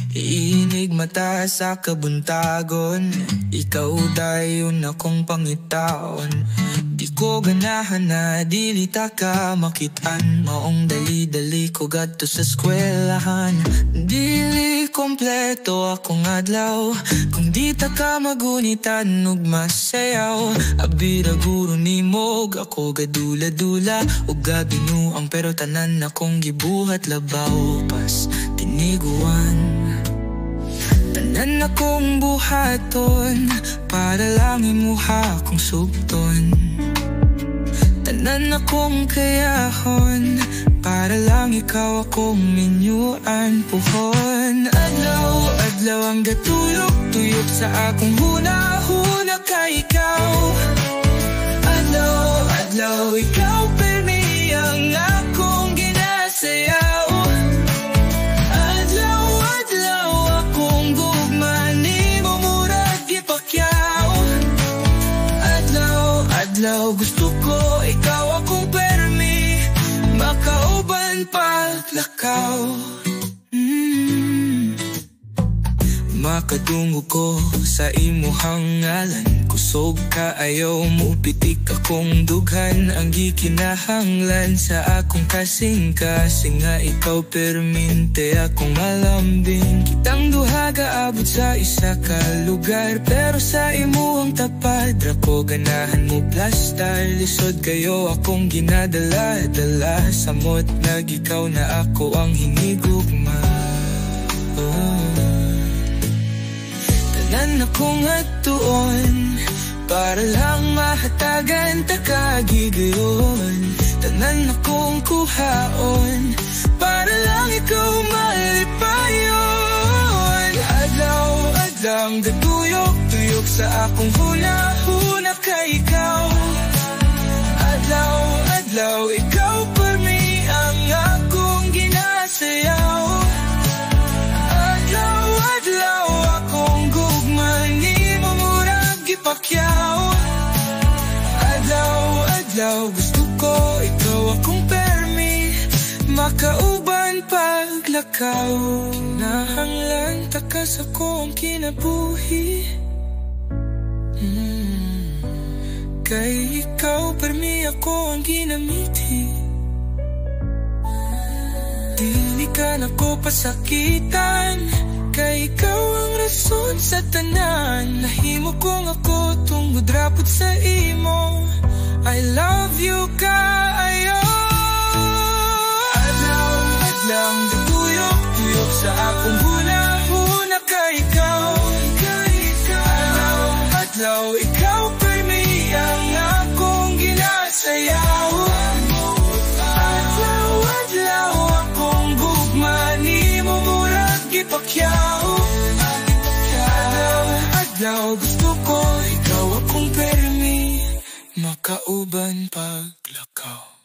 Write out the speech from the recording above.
Iinig mata sa kabuntagon, ikaw dayon akong pangitaon. Di ko ganahan na dilita ka makitaan, maong dali-dali ko gadto sa eskwelahan. Dili kompleto akong adlaw kung di ta ka magunitan ug masayaw. Abira guro nimog ako gadula-dula ug gabinuang pero tanan akong gibuhat labaw pas tiniguan. Tanan akong buhaton para lang imuha akong subton. Tanan akong kayahon para lang ikaw akong minyuan puhon. Adlaw ang gatuyok-tuyok sa akong huna-huna kay ikaw. Adlaw ikaw permi ang akong ginasayaw. Adlaw akong gugma nimo murag gipakyaw. Adlaw gusto ko ikaw akong permi, makauban paglakaw. Makadungog ko sa imuhang ngalan, kusog ka ayaw mo pitik akong dughan. Ang gikinahanglan sa akong kasing-kasing nga ikaw perminte akong malambing. Kitang duha gaabot sa isa ka lugar, pero sa imuhang tapad rako ganahan mo plastar. Lisod kayo akong ginadala-dala, samot nagikaw na ako ang hinigugma. Tanan akong atuon para lang mahatagan ta kagigayon. Tanan akong kuhaon para lang ikaw malipayon. Adlaw ang gatuyok-tuyok sa akong huna-huna kay ikaw. Adlaw ikaw permi ang akong ginasayaw. Adlaw akong gugma nimo murag gipakyaw. Adlaw gusto ko ikaw akong permi, makauban paglakaw. Kinahanglan takas ako ang kinabuhi, kay ikaw permi ako ang ginamiti. Dili ka na ko pasakitan, kay ikaw ang rason sa tanan. Nahimo kong ako tungod rapot sa imo. I love you kaayo. Adlaw gatuyok-tuyok sa akong huna-huna kay ikaw. Adlaw ikaw permi ang akong ginasayaw. Adlaw akong gugma nimo murag gipakyaw. Adlaw gusto ko ikaw akong permi, makauban paglakaw.